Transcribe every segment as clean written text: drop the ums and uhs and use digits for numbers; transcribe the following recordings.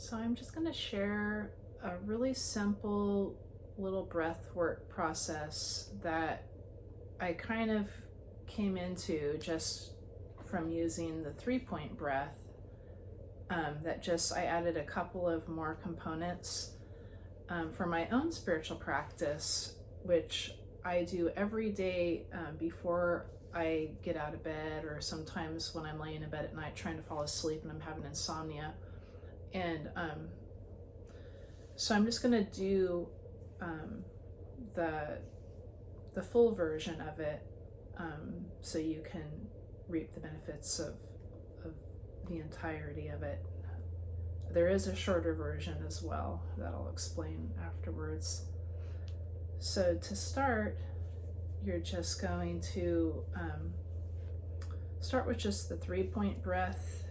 So I'm just going to share a really simple little breath work process that I kind of came into just from using the 3-point breath. I added a couple of more components for my own spiritual practice, which I do every day before I get out of bed, or sometimes when I'm laying in bed at night trying to fall asleep and I'm having insomnia. And so I'm just going to do the full version of it, so you can reap the benefits of the entirety of it. There is a shorter version as well that I'll explain afterwards. So to start, you're just going to start with just the 3-point breath,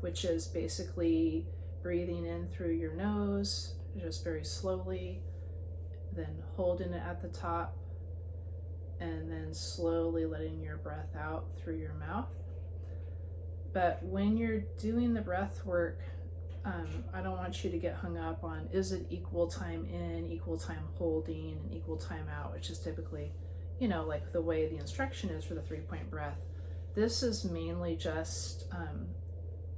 which is basically breathing in through your nose, just very slowly, then holding it at the top, and then slowly letting your breath out through your mouth. But when you're doing the breath work, I don't want you to get hung up on, is it equal time in, equal time holding, and equal time out, which is typically, like the way the instruction is for the 3-point breath. This is mainly just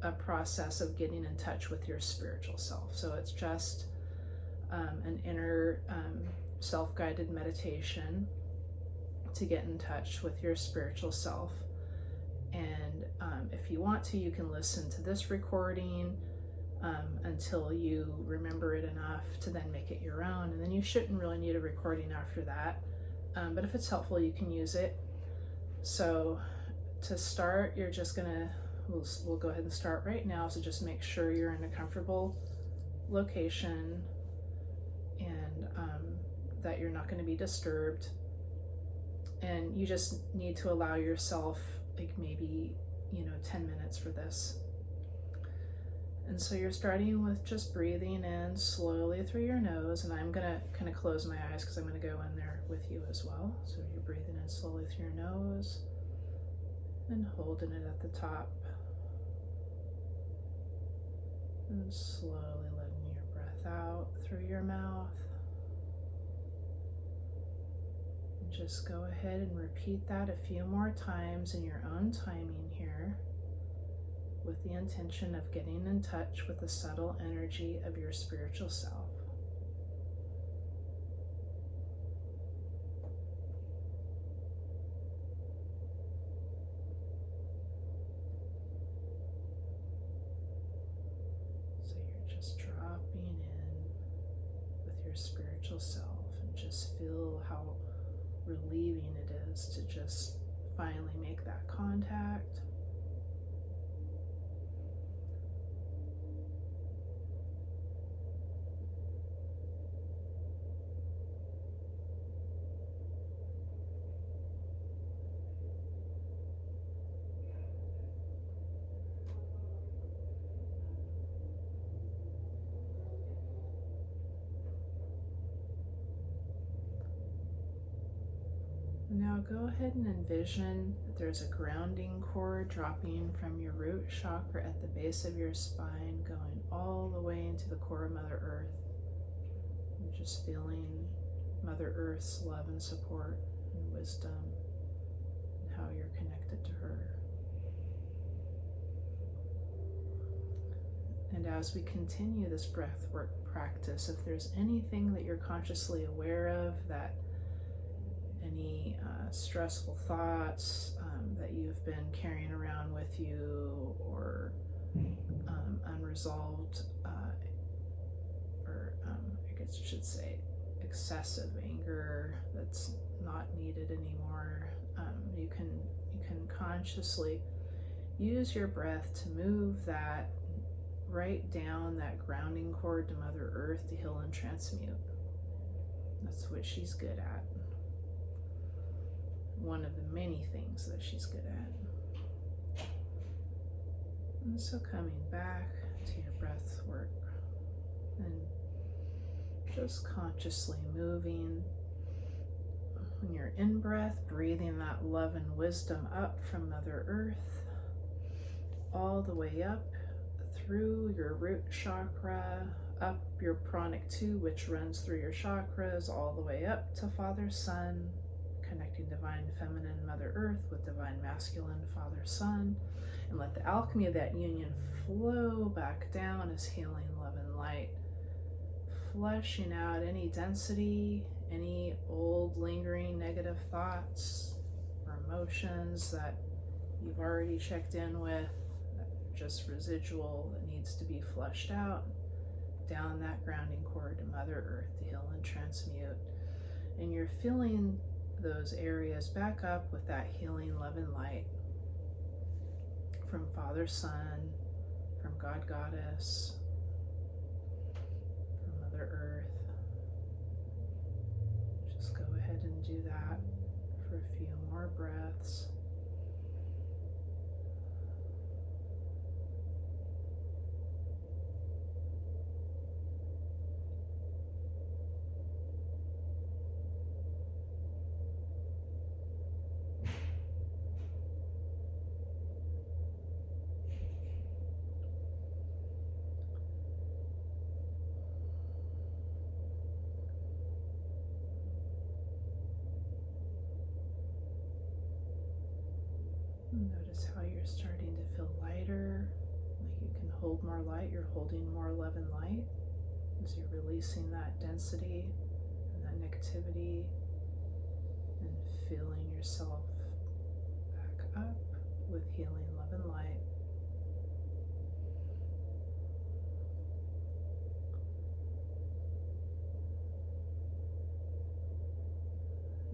a process of getting in touch with your spiritual self. So it's just an inner self-guided meditation to get in touch with your spiritual self. And if you want to, you can listen to this recording until you remember it enough to then make it your own, and then you shouldn't really need a recording after that, but if it's helpful, you can use it. So to start, you're just gonna, we'll go ahead and start right now. So just make sure you're in a comfortable location and that you're not going to be disturbed, and you just need to allow yourself like maybe 10 minutes for this. And so you're starting with just breathing in slowly through your nose, and I'm gonna kind of close my eyes because I'm gonna go in there with you as well. So you're breathing in slowly through your nose and holding it at the top, and slowly letting your breath out through your mouth. And just go ahead and repeat that a few more times in your own timing here, with the intention of getting in touch with the subtle energy of your spiritual self. So you're just dropping in with your spiritual self, and just feel how relieving it is to just finally make that contact. Now go ahead and envision that there's a grounding cord dropping from your root chakra at the base of your spine, going all the way into the core of Mother Earth. And just feeling Mother Earth's love and support and wisdom, and how you're connected to her. And as we continue this breath work practice, if there's anything that you're consciously aware of, that any stressful thoughts that you've been carrying around with you, or unresolved, or I guess you should say excessive anger that's not needed anymore, you can consciously use your breath to move that right down that grounding cord to Mother Earth to heal and transmute. That's what she's good at. One of the many things that she's good at. And so coming back to your breath work and just consciously moving. When you're in breath, breathing that love and wisdom up from Mother Earth, all the way up through your root chakra, up your pranic 2, which runs through your chakras, all the way up to Father Sun, connecting divine feminine Mother Earth with divine masculine Father Sun, and let the alchemy of that union flow back down as healing love and light, flushing out any density, any old lingering negative thoughts or emotions that you've already checked in with, just residual that needs to be flushed out, down that grounding cord to Mother Earth to heal and transmute. And you're filling those areas back up with that healing love and light from Father Sun, from God Goddess, from Mother Earth. Just go ahead and do that for a few more breaths. Notice how you're starting to feel lighter, like you can hold more light, you're holding more love and light as you're releasing that density and that negativity and filling yourself back up with healing love and light.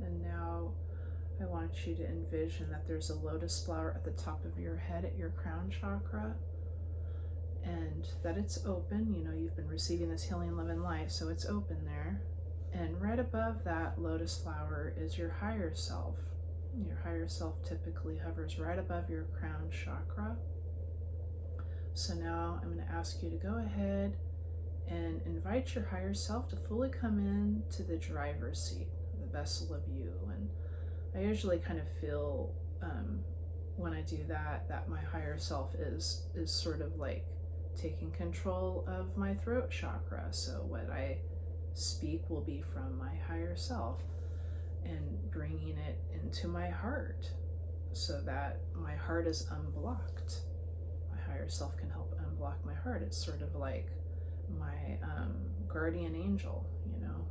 And now I want you to envision that there's a lotus flower at the top of your head at your crown chakra, and that it's open. You know, you've been receiving this healing love and light, so it's open there. And right above that lotus flower is your higher self. Your higher self typically hovers right above your crown chakra. So now I'm going to ask you to go ahead and invite your higher self to fully come in to the driver's seat, the vessel of you. And I usually kind of feel when I do that my higher self is sort of like taking control of my throat chakra. So what I speak will be from my higher self and bringing it into my heart so that my heart is unblocked. My higher self can help unblock my heart. It's sort of like my guardian angel, you know.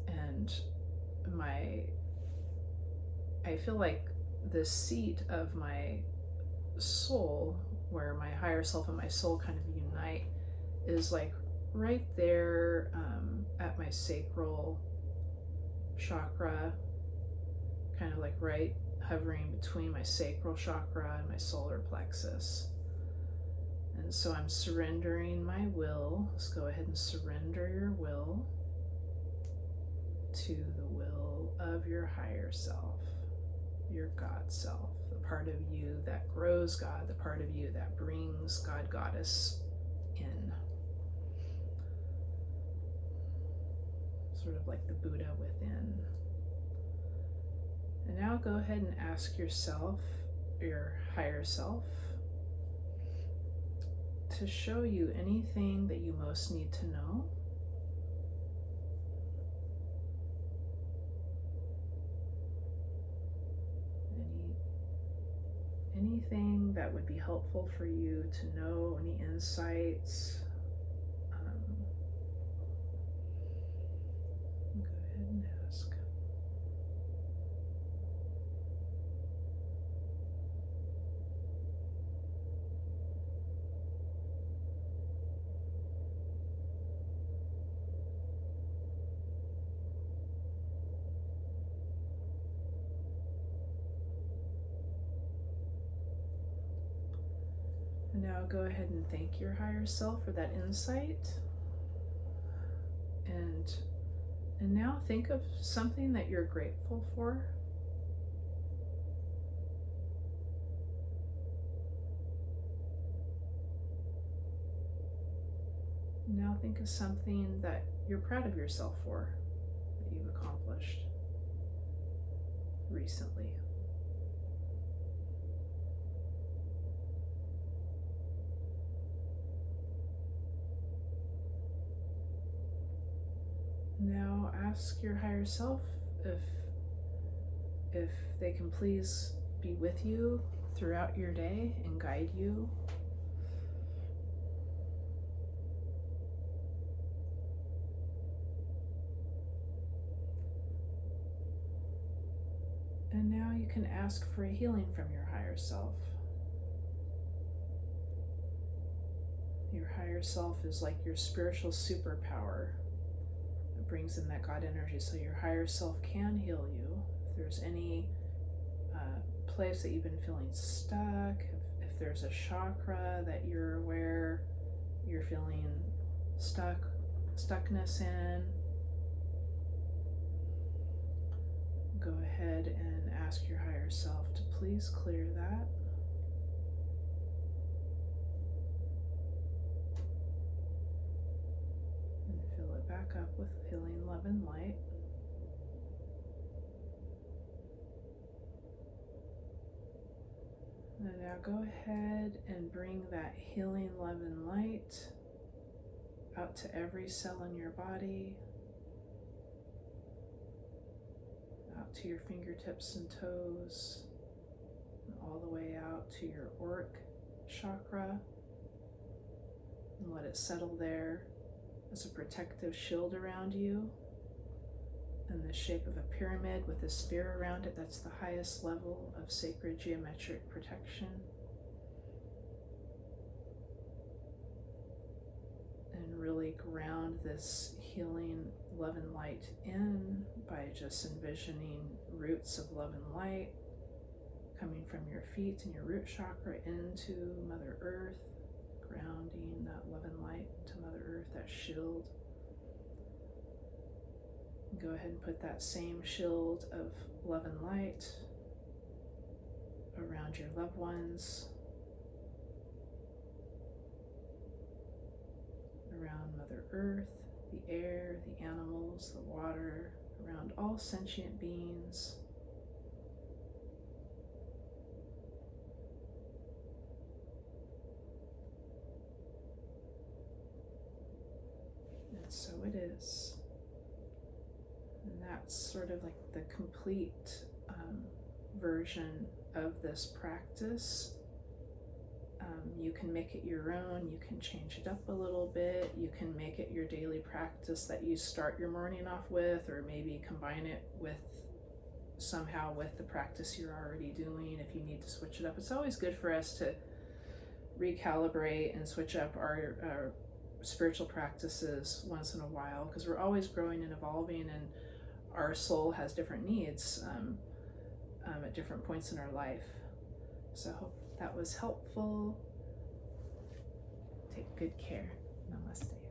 And I feel like the seat of my soul, where my higher self and my soul kind of unite, is like right there at my sacral chakra, kind of like right hovering between my sacral chakra and my solar plexus. And so I'm surrendering my will. Let's go ahead and surrender your will to the will of your higher self, your God self, the part of you that grows God, the part of you that brings God Goddess in. Sort of like the Buddha within. And now go ahead and ask yourself, your higher self, to show you anything that you most need to know. Anything that would be helpful for you to know, any insights. Go ahead and ask. And now go ahead and thank your higher self for that insight. And now think of something that you're grateful for. Now think of something that you're proud of yourself for, that you've accomplished recently. ask your higher self if they can please be with you throughout your day and guide you. And now you can ask for a healing from your higher self. Your higher self is like your spiritual superpower. It brings in that God energy, so your higher self can heal you. If there's any place that you've been feeling stuck, if there's a chakra that you're aware you're feeling stuckness in, go ahead and ask your higher self to please clear that. And fill it back up with healing love and light. And now go ahead and bring that healing love and light out to every cell in your body, out to your fingertips and toes, and all the way out to your auric chakra, and let it settle there as a protective shield around you in the shape of a pyramid with a sphere around it. That's the highest level of sacred geometric protection. And really ground this healing love and light in by just envisioning roots of love and light coming from your feet and your root chakra into Mother Earth, grounding that love and light to Mother Earth, that shield. Go ahead and put that same shield of love and light around your loved ones, around Mother Earth, the air, the animals, the water, around all sentient beings. And so it is. And that's sort of like the complete version of this practice. You can make it your own, you can change it up a little bit, you can make it your daily practice that you start your morning off with, or maybe combine it with somehow with the practice you're already doing if you need to switch it up. It's always good for us to recalibrate and switch up our spiritual practices once in a while, because we're always growing and evolving, and our soul has different needs at different points in our life. So I hope that was helpful. Take good care. Namaste.